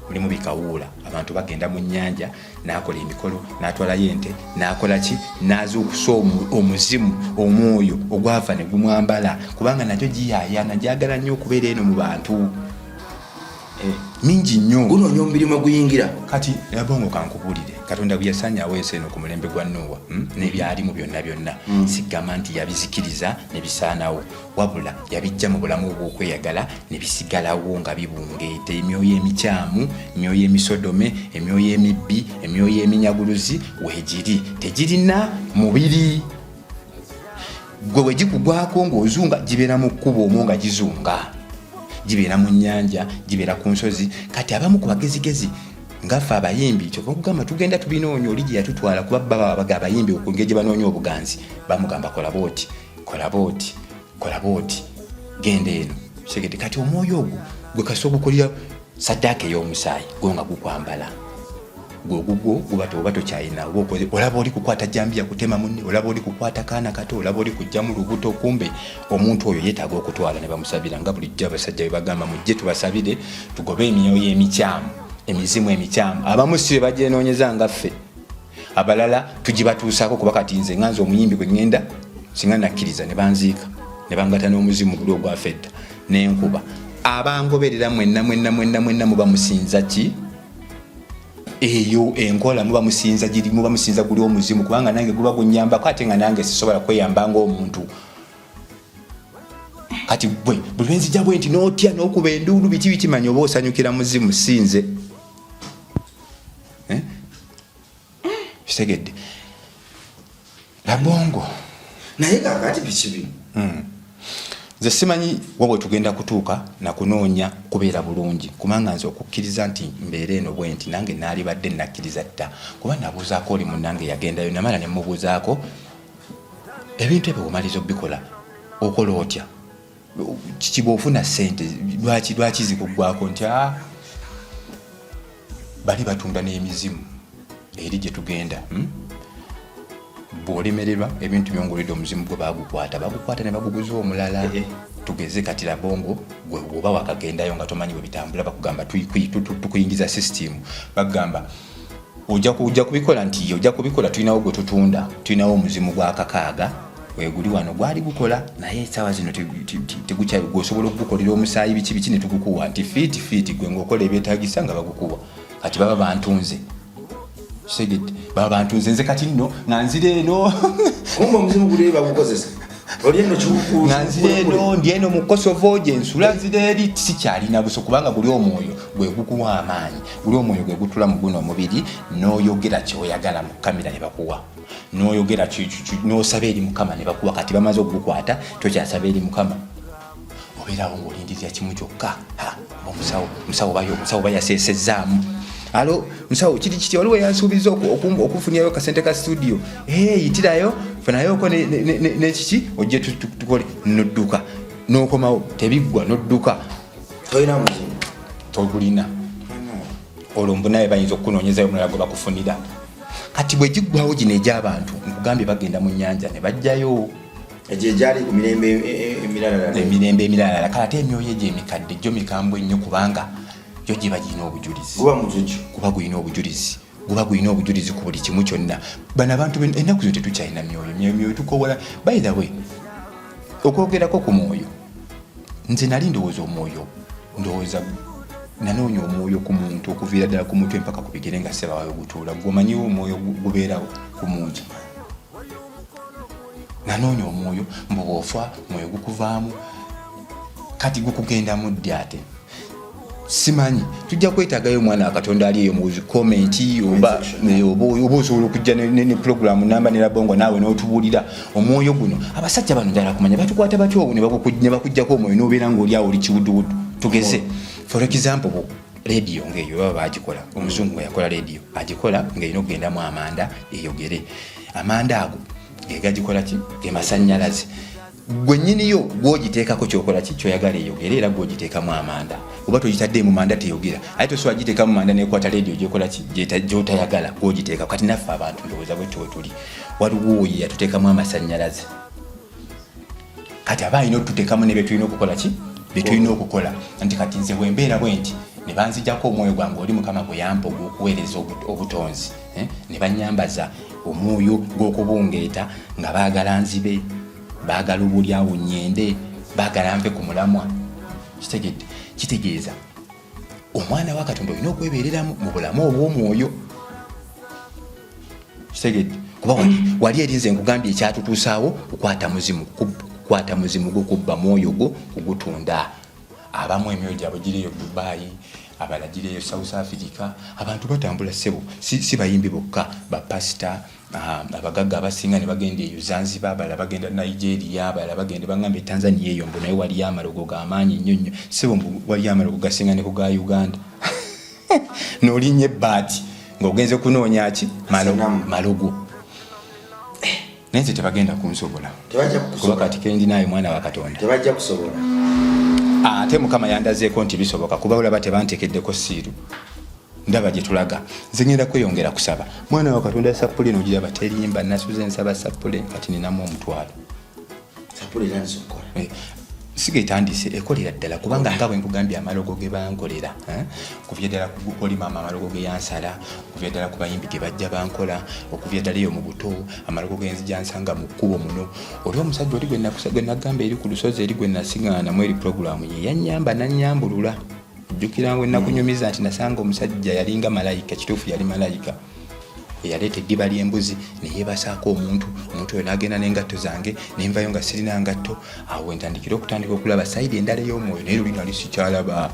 mulimu bikawuula abantu bagenda mu nnyanja n'akola emikolo n'atwalayo ente n'akola ki n'azuukusa omuzimu omwoyo ogwava ne gumwambala kubanga nagyo giyaayana gyagala nnyo okubeera eno mu bantu mingi nnyo gunoonya omubirimu guyingira kati abongo kankubulire Katonda bwe yasanya aweese eno ku mulembe gwa Nuuwa n'ebyalimu byonna sigamba nti yabizikiriza ne bisaanawo wabula yabijja mu bulamu obw'okweyagala ne bisigalawo nga bibungeete emyoyo emikyamu emyoyo emisodome emyoyo emibbi emyoyo eminyaguluzi weegiri tegirina mubiri gwe wegikugwako ng'ozunga gibeera mu kkubo omwo nga gizunga gibeera mu nnyanja gibeera ku nsozi kati abamu ku bagezigezi ngaffe abayimbi kyova okugamba tugenda tubinoonya oli gye yatutwala kuba babaga abayimbi okungeri gye banoonya obuganzi bamugamba kola booti genda eno segede kati omwoyo ogwo gwe kasi ogukolera saddaaka ey'omusaayi gwo nga gukwambala gwogugwo oba tokyayina olaba oli kukwata jambiya kutema munne olaba oli kukwata kaana kato olaba oli kujja mu lubuto kumbe omuntu oyo yeetaaga okutwala ne bamusabira nga bulijjo abasajja bwe bagamba mujje tubasabire tugobe emyoyo emikyamu emizimu emikyamu abamu si be bagyenoonyeza nga ffe abalala tugibatuusaako kuba kati nze nganze omuyimbi gwe ngenda singa nakkiriza ne banziika ne bangata n'omuzimu guli ogwafa edda n'enkuba abangoberera mwenna muba musinza ki eyo enkola muba musinza guli omuzimu kubanga nange guba gunyambako ate nga nange sisobola kweyamba ng'omuntu kati bwe buli lwenzija bwe nti n'otya n'okuba enduulu biki bikimanya oba osanyukira muzimu sinze kitegedde labongo naye kakati bikibi nze simanyi wabwe tugenda kutuuka nakunoonya kubeera bulungi kubanga nze okukkiriza nti mbeera eno bwe nti nange naali badde nakkiriza dda kuba nabuuzaako oli munnange yagendayo namala ne mubuuzaako ebintu ebyo omaliza obikola okola otya kiba ofuna ssente lwaki zikuggwako nti bali batunda n'emizimu eri gye tugenda bw'olemererwa ebintu byongolidde omuzimu gwe bagukwata ne baguguza omulala tugeze kati Labongo gwe oba wakagendayo nga tomanyi bwe bitambula bakugamba tukuyingiza system bagamba ojja kubikola nti ojja kubikola tulinawo gwe tutunda tulinawo omuzimu gwa kakaaga weguli wano gwali gukola naye essaawa zino tegukyayo gwosobola okugukolera omusaayi biki ne tugukuwa nti fiiti gwe ng'okola ebyetaagisa nga bagukuwa kati baba bantunze segedde baba bantunze nze kati nno nga nzire eno kumba omuzimu guli bagukozesa olieno kikuku nga nzire eno ndi eno mu Kosovo gye nsula nzire eri sikyalina buso kubanga guli omwoyo gwe gukuwa amaanyi guli omwoyo gwe gutula mu guno omubiri n'oyogera kyoyagala mu kamera ne bakuwa n'oyogera n'osaba eri Mukama ne bakuwa kati bamaze okugukwata tokyasaba eri Mukama obeerawo ng'olindirira kimu kyokka omusawo bayaseesezaamu alo musawo kiti kiti waliwo yansuubiza okufunirayo kasente ka studio yitirayo funayoko nekiki ojje tukole nodduka n'okomawo tebiggwa nodduka tolina muzimu togulina olwo mbunaye bayinza okukunoonyezayo omulala gwe bakufunira kati bwe giggwawo gino egy'abantu nkugambye bagenda mu nnyanja ne bajjayo egyo egyali ku emirembe emirala kale ate emyoyo egyo emikadde gyo mikambwe ennyo kubanga yo gye bagirina obujulizi kuba gulina obujulizi ku buli kimu kyonna bano abantu ennaku zino tetukyalina myoyo tukowola by the way okwogerako ku mwoyo nze nali ndowooza omwoyo nanoonya omwoyo ku muntu okuviira ddala ku mutwe mpaka ku bigere nga sebawayo gutuula gwomanyiwo omwoyo gubeerawo ku muntu nanoonya omwoyo mbobwofa mwoyo gukuvaamu kati gukugendamu ddi ate simanyi tujja kwetaagayo omwana wa Katonda ali eyo mu komenti oba osobola okujja ne programu namba ne Labongo naawe n'otubuulira omwoyo guno abasajja bano ddala kumanya batukwata batyo ne bakuggyako omwoyo n'obeera ng'oli awo oli kiwuduwudu tugeze for example radio ng'eyo baba bagikola omuzungu bwe yakola radio agikola ng'erina okugendamu amanda eyogere amanda ago gegagikola ki gemasannyalaze gwe nnyiniyo gw'ogiteekako kyokola ki kyoyagala eyogere era gw'ogiteekamu amanda oba togitadde mu manda teyogera ate tosobola giteekamu manda nekwata radio gyekola ki gy'otayagala gw'ogiteeka kati naffe abantu ndowooza bwetyo wetuli waliwo oyo yatuteekamu amasannyalaze kati aba alina otuteekamu ne byetulina okukola ki byetulina okukola nti kati nze bwembeera bwe nti ne banzijjako omwoyo gwange oli Mukama gwe yampa ogw'okuweereza obutonzi ne banyambaza omwoyo gw'okubungeeta nga baagala nzibe baagala obulyawo nyende baagala nve ku mulamwa kitegeeza omwana wa Katonda olina okwebeereramu mu bulamu obw'omwoyo kitegedde kuba wali erinze nkugambye ekyatutuusaawo kukwata muzimu gwo kubba mwoyo gwo kugutunda abamu emyoyo gyabwe giriyo Dubai abala giriyo South Africa abantu batambula ssebo si bayimbi bokka bapasita abagagga abasinga ne bagenda eyo Zanzibar abala bagenda Nigeria abala bagenda bangamba Tanzania eyo mbu naye wali amalogo g'amaanyi nnyo nnyo ssebo mbu wali amalogo gasinga ne ku ga Uganda n'olinnya ebbaati ng'ogenze kunoonya ki malogo naye nze tebagenda kunsobola kuba kati kendinayo mwana wa Katonda tebajja kusobola ate Mukama yandazeeko nti bisoboka kuba olaba tebanteekeddeko siiru ndaba gye tulaga nze ngenda kweyongera kusaba mwana wa Katonda sappule n'ogiraba terimba nasuze nsaba sappule kati ninamu omutwalo sappule nansokola sigetandise ekolera ddala kubanga nga bwe nkugambye amalogo ge bankolera okuvya ddala oli maama amalogo ge yansala okuvya ddala ku bayimbi ge bajja bankola okuvya ddala eyo mu buto amalogo genzija nsanga mu kkubo muno oli omusajja oli gwe nagamba eri ku lusozi eri gwe nasiŋŋaanamu eri puroguramu ye yannyamba nannyambulula jjukira ngwe nakunyumiza nti nasanga omusajja yalinga malayika kituufu yali malayika eyaleeta eddiba ly'embuzi ne yeebasaako omuntu oyo n'agenda n'engatto zange nenvayo nga sirina ngatto awo entandikira okutandika okulaba sayidi endala ey'omwoyo naye luli nali sikyalaba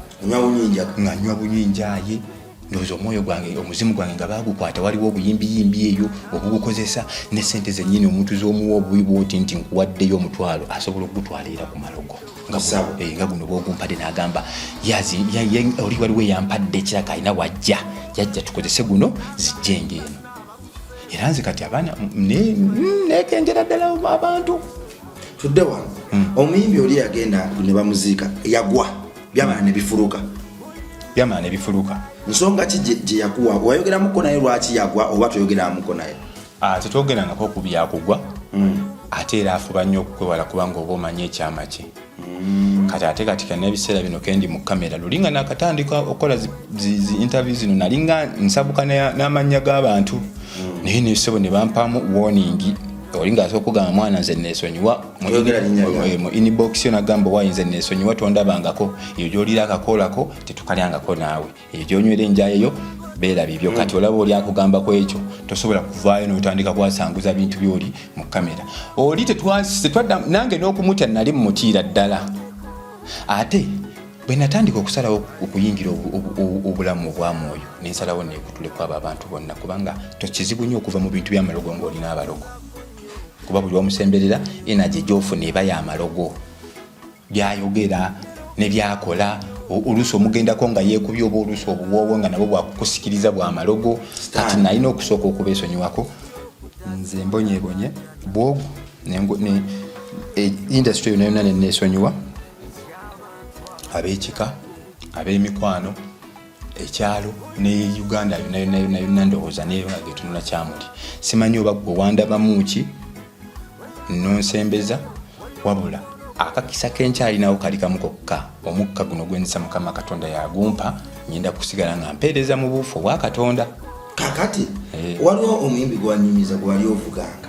nga nywa bunyinjaye ndowooza omwoyo gwange omuzimu gwange nga baagukwata waliwo obuyimbiyimbi eyo obugukozesa ne sente zennyini omuntu z'omuwa obubi bwoti nti nkuwaddeyo omutwalo asobola okugutwalira ku malogo nga guno bwogumpadde n'agamba oli waliwo eyampadde ekiraka alina wajja yajja tukozese guno zijjenga eno era nze kati abaana nekengera ddala abantu tudde wano omuyimbi oli yagenda ne bamuziika yagwa byamala ne bifuluka byamaana ebifuluka. Nsonga ki gye yakuwa? Wayogeramuko naye lwaki yagwa oba toyogeramuko naye? Tetwogerangako ku byakugwa. Ate era afuba nnyo okukwewala kubanga oba omanyi ekyama kye. Kati ate katika n'ebiseera bino kendi mu kamera lulinga nakatandika okukola zi interview zino nalinga nsabuka n'amannya g'abantu. Naye n'essebo ne bampamu warning. Olinga asokugamba mwana nze neesonyiwa mu inbox yo nagamba wayinze neesonyiwa tondabangako eyo gy'olira akakoolako tetukalyangako naawe eyo gy'onywera enjayeyo beera bibyo. Kati olaba oli akugambako ekyo tosobola kuvaayo n'otandika kwasanguza bintu by'oli mu kamera. Oli tetwadda nange n'okumutya nali mumutiira ddala. Ate bwe natandika okusalawo okuyingira obulamu obwamwoyo nensalawo neekutuleko abo abantu bonna kubanga tokizibu nnyo okuva mu bintu by'amalogo ng'olina abalogo. Kuba buli wamusemberera energy gy'ofuna eba y'amalogo. Byayogera ne byakola oluusi omugendako nga yeekubye oba oluusi obuwoowo nga nabwo bwakukusikiriza bw'amalogo. Kati nalina okusooka okubeesonyiwako nze mbonyeebonye bwogu industry yonna yonna neneesonyiwa ab'ekika ab'emikwano ekyalo ne Uganda yonna ndowooza neyo nga getunula kyamuli. Simanyi oba gwe wandabamu ki nonsembeza wabula akakisa kenkyalinawo kali kamu kokka omukka guno gwenzisa Mukama Katonda yagumpa nyenda kusigala nga mpeereza mu buufu obwa Katonda. Kakati waliwo omuyimbi gwanyumiza gwali ovuganga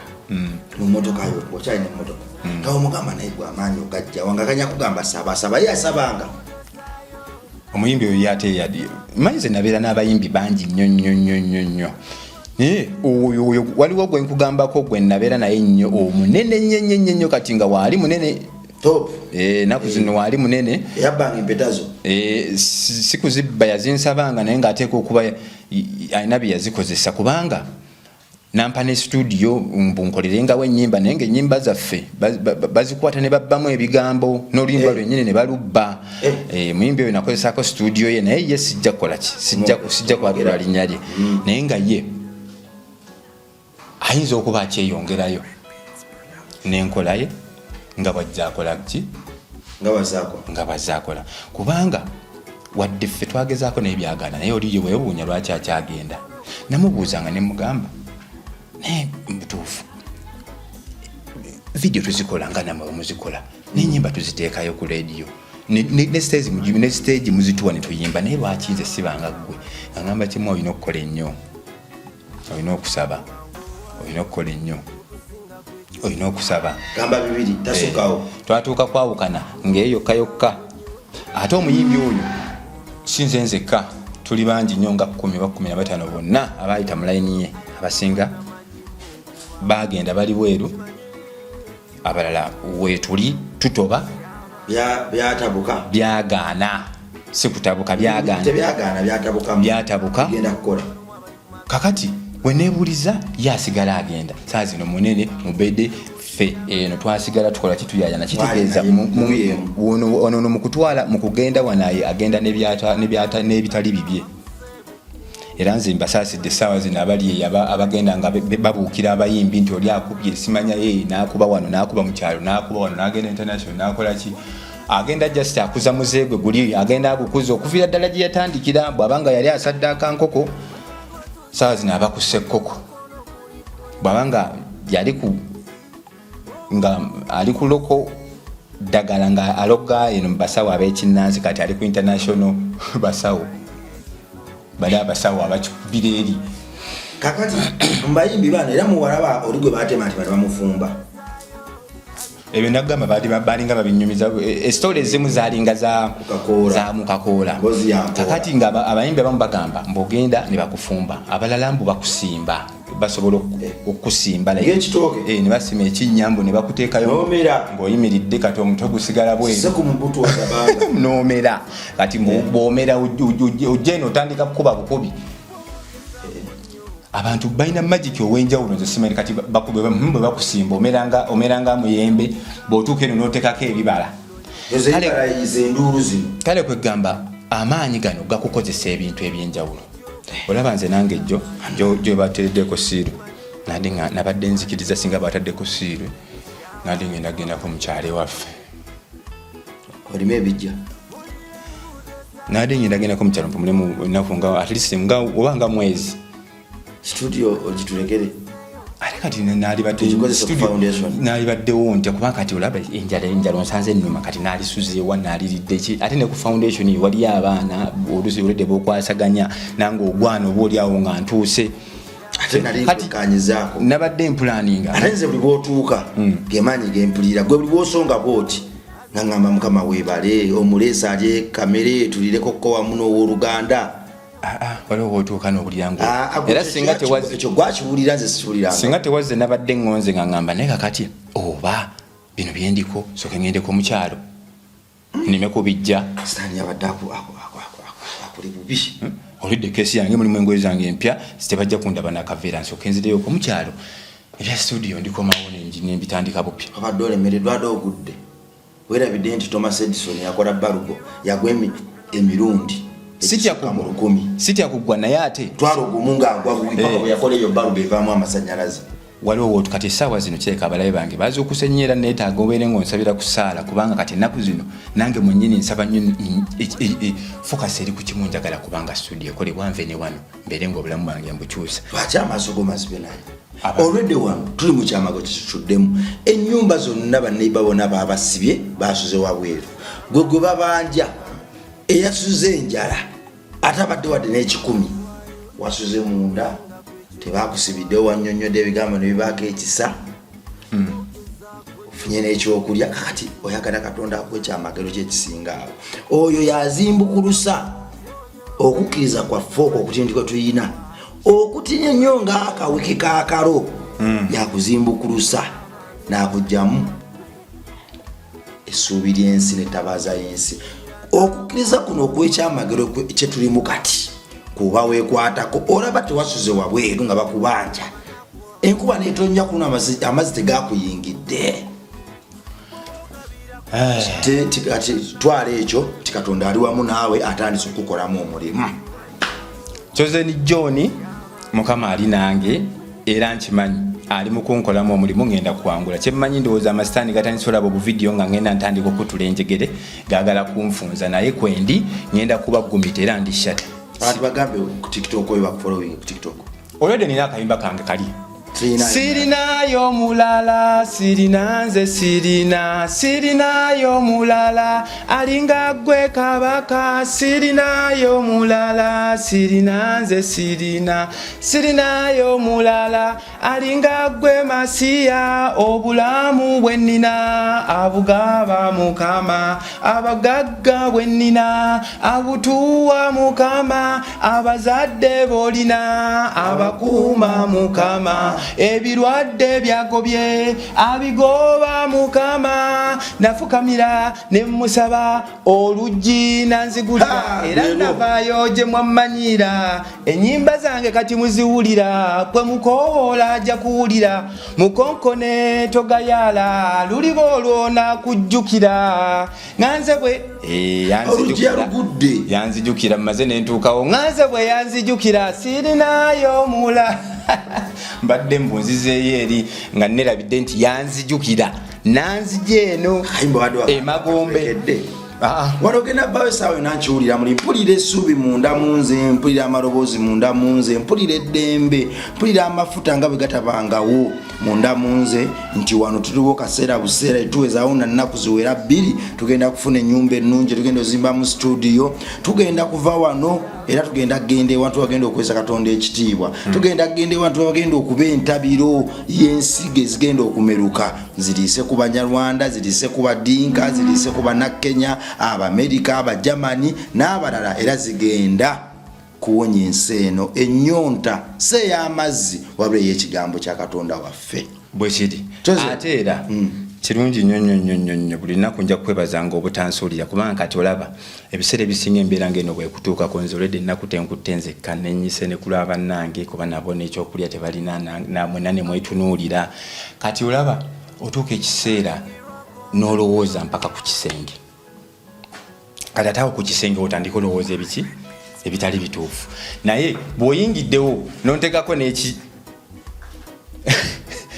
mu mmotoka yo okyalina emmotoka nga omugamba naye gw'amaanyi ogajja wangakanya kugamba saba ye asabanga. Omuyimbi oyo yate yadi manyize nabeera n'abayimbi bangi nnyo oyo waliwo gwe nkugambako gwe nabeera naye nnyo omunene nnyo kati nga waali munene top naku zino waali munene yabbanga empetazo sikuzibba yazinsabanga naye ng'ateeka okuba alina bye yazikozesa kubanga nampa ne studio mbunkolerengawo ennyimba naye ng'ennyimba zaffe bazikwata ne babbamu ebigambo n'oluyimba lwennyini ne balubba. Muyimbi oyo nakozesako studio ye naye ye sijja kukola ki sijja kwagera linnya lye naye nga ye ayinza okuba akyeyongerayo n'enkolaye nga bwajja akola ki nga bazaakola kubanga wadde ffe twagezaako n'ebyagaana naye oliyo weewuunya lwaki akyagenda. Namubuuzanga ne mugamba naye mutuufu video tuzikola nga namwe muzikola n'ennyimba tuziteekayo ku radio ne stage muzituwa ne tuyimba naye lwaki nze sibanga ggwe. Agamba kimu olina okukola ennyo olina okusaba olina okukola ennyo olina okusaba gamba bibiri tasookawo. Twatuuka kwawukana ng'eyo yokka ate omuyimbi oyo sinze nzekka tuli bangi nnyo nga 10 oba 15 bonna abaayita mu layini ye abasinga bagenda bali bweru abalala weetuli tutoba byatabuka byagaana si kutabuka byatabuka genda kukola. Kakati weneebuliza yasigala agenda saa zino munene mubedde ffe eno twasigala tukola kituyayana kitegeeza ono mukutwala mukugenda wanaye agenda nebyata n'ebitali bibye. Era nze mbasaasidde essaawa zino abali abagenda nga babuukira abayimbi nti oli akubye simanya n'akuba wano n'akuba mu kyalo n'akuba wano n'agenda international n'akola ki agenda just akuza muzeegwe guli agenda agukuza okuviira ddala gye yatandikira bw'abanga yali asadde akankoko saawa zino abakusse ekkoko bw'abanga yali nga ali ku loko ddagala nga aloga eno mu basawo ab'ekinnansi kati ali ku international basawo bali abasawo abakikubira eri. Kakati mbayimbi bano era muwalaba oli gwe baatema nti bali bamufumba ebyo nagamba balinga babinyumiza story ezimu zalinga za mukakoola. Kakati nga abayimbi abamu bagamba mbogenda ne bakufumba abalala mbu bakusimba basobola okusimba ne basima ekinyambu ne bakuteekayo ng'oyimiridde kati omutwe gusigala bweru n'omera kati bw'omera ojje n'otandika kukuba bukubi. Abantu balina magic ow'enjawulo nze simanyi kati bwe bakusimba omeranga muyembe bw'otuuka eno n'oteekako ebibala. Kale kwegamba amaanyi gano gakukozesa ebintu eby'enjawulo. Olaba nze nange gyo bateereddeko siiru nabadde nzikiriza singa bataddeko siiru nandi ngenda gendako mu kyalo ewaffe. Olima ebijja nade ngenda genda ko mchalo mpumulemu nafunga at least nga obanga mwezi studio ogitulegere ali kati nali badde foundation nali badde wonte kuba kati olaba enjala onsanze nnuma kati nali suze wa nali lidde ki ate ne ku foundation wali abaana olusi olede bokwasaganya nange ogwana oboli awo nga ntuuse ate nali kanyizaako nabadde planning atenze buli bwotuuka gemanyi gempulira gwe buli bwosonga bwoti nangamba mukama webale omulesa alye kamere tulireko ko wamu n'owoluganda waliwo otuuka n'obulyango era singa tewaze ekyo gwakiwulira nze sikiwuliranga singa tewaze nabadde ngonze nga ngamba naye kakati oba bino byendiko soke ngendeko mukyalo nimeko bijja sitani yabadde akuli bubi olidde kesi yange mulimu engoye zange empya sitebajja kundaba nakaveera nsoke nzireyo ko mukyalo ebya studio ndikomawo nembitandika bupya abadde olemereddwade ogudde werabidde nti Thomas Edison yakola balubo yagwa emirundi sitya kugwa naye ate twalo gumu nga agwa bwe yakola eyo balubo evaamu amasanyalaze waliwo kati essaawa zino kyeka abalabe bange baza okusenyeera neetaaga obeere ng'onsabira ku ssaala kubanga kati ennaku zino nange mwennyini nsaba nnyo focus eri ku kimu njagala kubanga studio ekolebwa nve ne wano mbeere ng'obulamu bwange mbukyusa lwaki amaaso go mazibe naye olwedde wano tuli mu kyamago kitutuddemu ennyumba zonna banneiba bona baabasibye basuze wabweru gwe babanja eyasuze enjala ate abadde wadde n'ekikumi wasuze munda tebakusibidde wannyonnyodde ebigambo nebibaako ekisa ofunye n'ekyokulya kakati oyagala katonda akuwa ekyamagero kyekisinga awo oyo yazimbukulusa okukkiriza kwaffe okwo okutindi kwe tuyina okutinya ennyo ng'akawiki kaakalo yakuzimbukulusa n'akugjamu essuubi ly'ensi n'ettabaaza y'ensi okukkiriza kuno okw'ekyamagero kyetulimu kati kuba weekwatako olaba tewasuze wabweru nga bakubanja enkuba neetonnya kuno amazzi tegakuyingidde twala ekyo tikatonda ali wamu naawe atandise okukolamu omulimu Chosen John mukama ali nange era nkimanyi ali mukunkolamu omulimu ngenda kuwangula kyemmanyi ndowooza amasitaani gatandisola abo buvidiyo nga ngenda ntandika okutula enjegere gagala kunfunza naye kwendi ngenda kubagumita era ndishata abantu bagambe ku TikTok oyo bakufollowing ku TikTok olwedde nina akayimba kange kali sirinayo mulala sirinanze sirinayo mulala alinga gwe kabaka sirinayo mulala sirinanze sirinayo mulala alinga gwe masiya obulamu bwennina abugaba mukama abagagga bwennina abutuwa mukama abazadde bolina abakuuma mukama ebirwadde byagobye abigoba mukama nafukamira nemusaba oluggi nanzigulira era navayo gye mwammanyira ennyimba zange kati muziwulira kwe mukoola ajja kuwulira mukonkone togayala luliba olwo nakujjukira nganze bwe yanzijukira mmaze nentuukawo nganze bwe yanzijukira sirinayo mula mbadde mbunzizeeyo eri nga nerabidde nti yanzijukira nanzija eno emagombe walogenda bawe saawe nankiwulira muli mpulira essuubi munda munze mpulira amaloboozi munda munze mpulira eddembe mpulira amafuta nga bwe gatabangawo munda munze nti wano tuliwo kaseera buseera etuwezaawo na nnaku ziwera 2 tugenda kufuna ennyumba ennungi tugenda ozimba mu studio tugenda kuva wano era tugenda kugenda ewantu bagenda okwesa katonda ekitiibwa tugenda kugenda ewantu bagenda okuba entabiro y'ensigo ezigenda okumeruka ziriise ku banyarwanda ziriise ku badinka ziriise ku bannakenya abamerika abagermany n'abalala era zigenda kuwonya ensi eno ennyonta si ey'amazzi wabula ey'ekigambo kya katonda waffe bwe kiri ate era kirungi nnyo buli nnaku nja kwebazanga obutansuulira kubanga kati olaba ebiseera ebisinga embeera ng'eno bwekutuukako nze olwedde ennaku tenkutte nzekka nenyise ne kulaba bannange kuba nabo n'ekyokulya tebalina namwena ne mwetunuulira kati olaba otuuka ekiseera n'olowooza mpaka ku kisenge kati ate awo ku kisenge otandika olowooza ebiki ebitali bituufu naye bw'oyingiddewo n'ontegako n'eki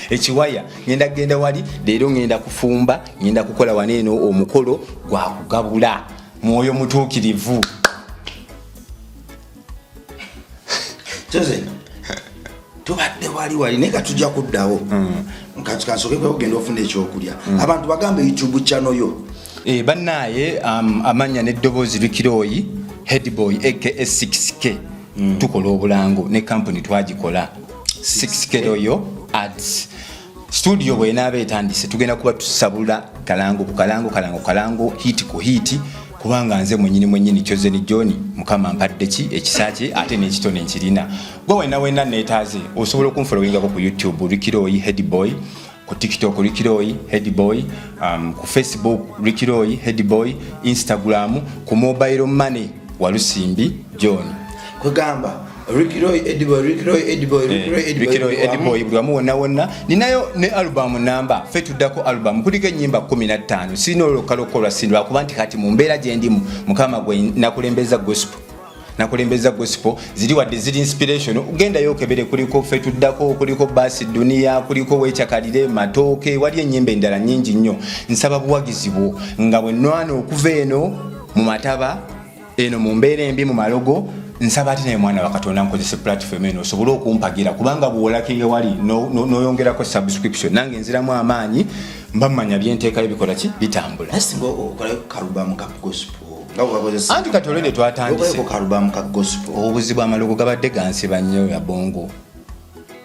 ekiwaya ngenda kugenda wali leero ngenda kufumba ngenda kukola waneeno omukolo gwa kugabula mwoyo mutuukirivu Choze tubadde wali naye katujja kuddawo kansoke kwegenda ofuna ekyokulya abantu bagambe YouTube channel yo bannaye amanya n'eddoboozi Rikiroyi Headboy aka 6K tukola obulango ne company twagikola 6K oyo ads studio bwenaaba etandise tugenda kuba tusabula kalango hiti ku hiti kubanga nze mwenyini Choze ni John mukama mpadde ki ekisaki ate n'ekitone nkirina gwe wena neetaaze osobola okunfollowingako ku YouTube Rikiroyi Headboy, ku TikTok Rikiroyi Headboy, ku Facebook Rikiroyi Headboy, Instagram ku mobile money Walusimbi John kwegamba Rikiroyi Headboy bwamu wonna ninayo ne album namba fe tuddako album kuliko ennyimba 15 sino lokalokolwa sindwa kuba nti kati mu mbeera gye ndimu mukama gwe nakulembeza gospel ziri wadde ziri inspiration ugenda yokebere kuliko fe tuddako kuliko basi dunia kuliko wechakalire matoke wali ennyimba endala nnyingi nnyo nsaba buwagizi bwo nga bwe nwana okuva eno mu mataba eno mu mbeera embi mu malogo nsaba ati naye mwana wa Katonda nkozese platform eno osobola okumpagira kubanga bwolakire wali noyongerako subscription nange nziramu amaanyi mbamanya byenteeka ebikola ki bitambula asinga okola kalubamu ka gospel anti katolede twatandise kalubamu ka gospel obuzibu amalogo gabadde gansiba nnyo ya bongo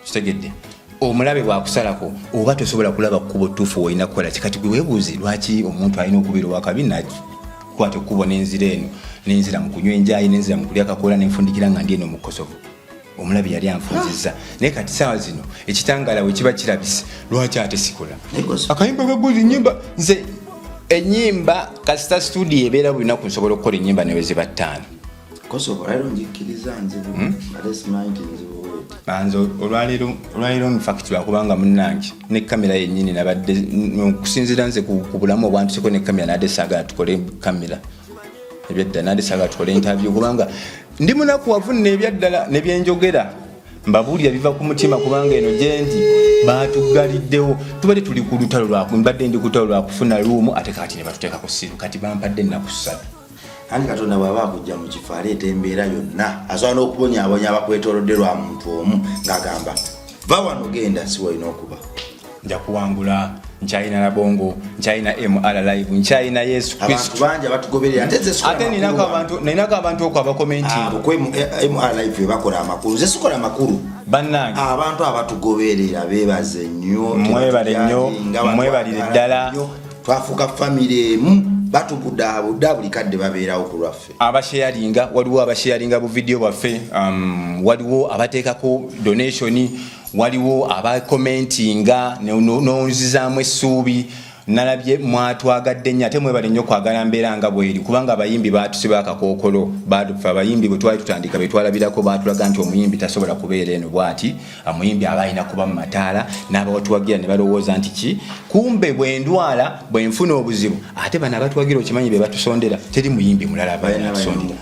kitegedde omulabe bwakusalako oba tosobola kulaba kkubo tuufu woyina kukola kikati gwe weebuuze lwaki omuntu alina okubira wakabi nakwata ekkubo n'enzira eno n'enzira mu kunywa enjayi n'enzira mu kulya kakola n'enfundikira nga ndi eno mu Kosovo omulabe yali anfunzizza naye kati saawa zino ekitangala we kiba kirabise lwaki ate sikola akayimba kaguzi nyimba nze ennyimba kasita studio ebeera buli lunaku nsobola okukola ennyimba newe ziba 5 Kosovo lero njikiriza nzibu banze olwaliro infact lwakubanga munnange ne kamera yennyini nabadde okusinzira nze ku bulamu obwantuseko ne kamera nadde saagala tukole kamera ebyadda nadde saagala tukole interview kubanga ndi munakuwavu n'ebyaddala ne byenjogera mbabuulira biva ku mutima kubanga eno gyendi baatugaliddewo tubadde tuli ku lutalo mbadde ndi ku lutalo lwakufuna luumu ate kati ne batuteekako siru kati bampadde ennaku 3 ani Katonda bw'aba akujja mu kifo aleeta embeera yonna asobola n'okubonyaabonya abakwetoolodde lwa muntu omu ng'agamba va wano genda si walina okuba nja kuwangula nkyalina na bongo nkyalina MR live nkyalina Yesu Kristo abantu bangi abatugoberera ate ninako abantu okwo abakomenting MR live bakola amakulu ze sikola amakulu bannange abantu abatugoberera beebaze nnyo mwebalire ddala twafuuka family emu batugudaabuda buli kadde babeerawo ku lwaffe abasharinga waliwo abasharinga bu video bwaffe waliwo abateekako donation waliwo abakomentinga nonzizaamu essuubi nalabye mwatwagadde nnyo ate mwebale nnyo kwagala mbeera nga bweri kubanga abayimbi baatusiba akakookolo baatufa abayimbi bwe twali tutandika be twalabirako baatulaga nti omuyimbi tasobola kubeera eno bw'ati omuyimbi aba alina kuba mu mataala n'abawatuwagira ne balowooza nti ki kumbe bwe ndwala bwe nfuna obuzibu ate bano abatuwagira okimanyi be batusondera teri muyimbi mulala abatusondera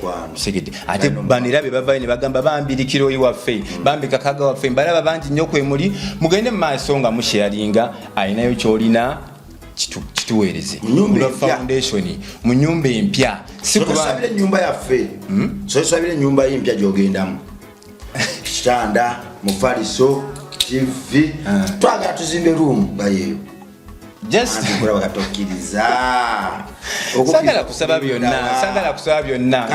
ate bano era be bavayo ne bagamba bambi Rikiroyi waffe bambi Kakaga waffe mbalaba bangi nnyo kwemuli mugende mu maaso nga musharinga alinayo kyolina kituweereze foundation mu nyumba empya sikusabira nyumba yaffe sosabira nyumba empya gyogendamu kitanda mufaliso TV twagala tuzimbe room bayeyo just kuraba katokiriza sagala kusaba byonna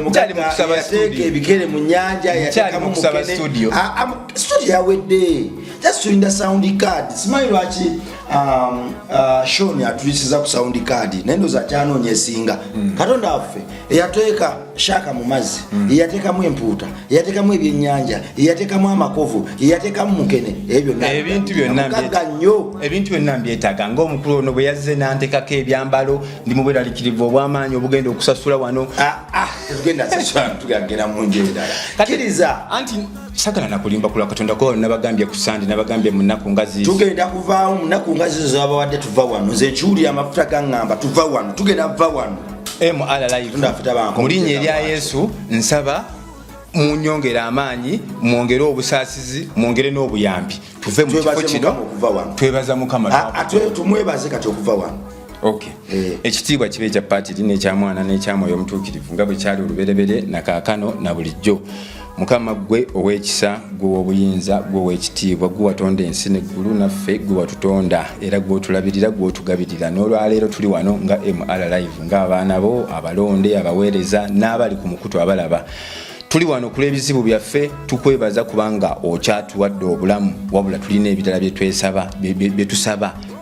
nkyali mu kusaba studio ebikere mu nyanja nkyali mu kusaba studio yawedde just in the sound card simanyi lwaki Shoni atulisiza ku sound card nendo za kyano nyesinga Katonda waffe eyateeka shaka mu mazzi eyateekamu empuuta eyateekamu ebyennyanja eyateekamu amakovu eyateekamu mukene ebintu byonna mbyetaaga ng'omukulu ono bwe yazze n'antekako ebyambalo ndi mu bweraliikirivu obw'amaanyi obugenda okusasula wano tugenda sasula tugagenda mu nju endala kkiriza anti sagala nakulimba kulwa Katonda ko nabagambye ku Sande nabagambye mu nnaku ngazi tugenda kuvaawo mu nnaku ngazi z'abawadde tuva wano nze nkyuli amafuta gaŋŋamba tuva wano tugenda va wano MR live mu linnya erya Yesu nsaba munyongera amaanyi mwongere obusaasizi mwongere n'obuyambi tuve mu kifo kino twebaza Mukama tumwebaze kati okuva wano Okay. Ekitiibwa kibe kya paati n'ekya mwana n'ekya mwoyo omutuukirivu nga bwe kyali oluberebere na kaakano na bulijjo. Mukama gwe ow'ekisa, gwe ow'obuyinza, gwe ow'ekitiibwa, gwe watonda ensi n'eggulu, naffe gwe watutonda era gwe otulabirira, gwe otugabirira. N'olwaleero tuli wano nga MR Live ng'abaana bo, abalonde, abaweereza n'abali ku mukutu abalaba. Tuli wano kula ebizibu byaffe, tukwebaza kubanga okyatuwadde obulamu, wabula tulina ebirala bye tusaba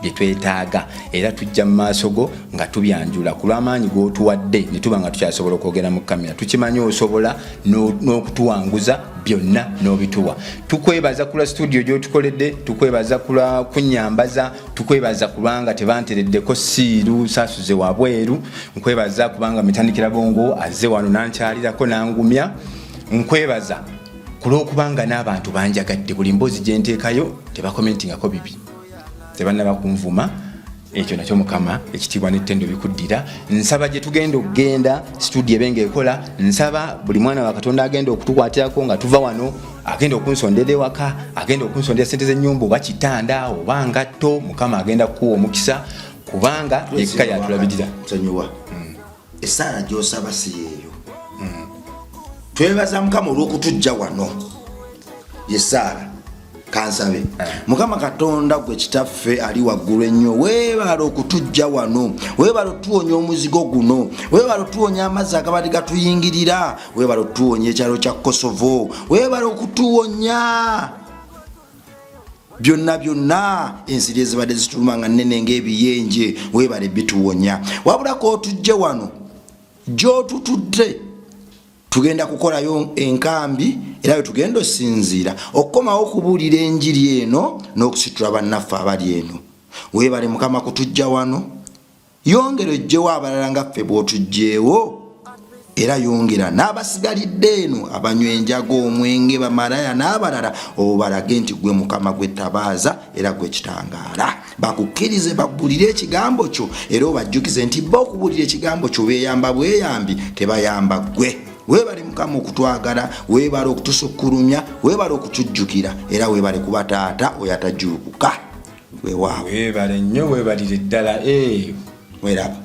bye twetaaga era tujja mu maaso go nga tubyanjula ku lw'amaanyi g'otuwadde ne tuba nga tukyasobola okwogera mu kamera. Tukimanyi osobola n'okutuwanguza byonna n'obituwa. Tukwebaza kula studio gy'otukoledde, tukwebaza kula kunnyambaza, tukwebaza kubanga tebantereddeko siiru saasuze wabweru, nkwebaza kubanga Mitandikira Bongo azze wano nankyalirako nangumya, nkwebaza kulw'okubanga n'abantu banjagadde buli mboozi gye nteekayo tebakomentingako bibi, tebannaba kunvuma. Ekyo nakyo Mukama ekitiibwa n'ettendo bikuddira. Nsaba gye tugenda okugenda studio ebenga ekola, nsaba buli mwana wa Katonda agenda okutukwatirako nga tuva wano, agenda okunsondera ewaka, agenda okunsondera ssente z'ennyumba oba kitanda oba ngatto, Mukama agenda kukuwa omukisa kubanga ekka yatulabirira. Nsonyiwa esaala gy'osaba si yeeyo. Twebaza Mukama olw'okutujja wano yesaala. Kansabe Mukama Katonda gwe kitaffe ali waggulu ennyo, weebala okutujja wano, weebala otuwonya omuzigo guno, weebala otuwonya amazzi agabadde gatuyingirira, weebala otuwonya ekyalo kya Kosovo, weebala okutuwonya byonna ensiri ezibadde zituluma nga nnene ng'ebiyenje, weebala bituwonya. Wabulako otujje wano gy'otutudde tugenda kukolayo enkambi era tugenda osinziira okukomawo okubuulira enjiri eno n'okusitula bannaffe abali eno. Weebale Mukama kutujja wano, yongera ojjewo abalala nga ffe bw'otujjeewo era yongera n'abasigalidde eno abanywa enjaga, omwenge, bamalaya n'abalala obalage nti gwe Mukama gwe tabaaza era gwe kitangaala. Bakukkirize babuulire ekigambo kyo era obajjukize nti bo okubuulira ekigambo kyo beeyamba bweyambi, tebayamba gwe. Weebale Mukama okutwagala, weebale okutusukkulumya, weebale okutujjukira era weebale kuba taata oyo atajjulukuka. Weewaawe. Weebale nnyo, weebalire ddala. Weeraba.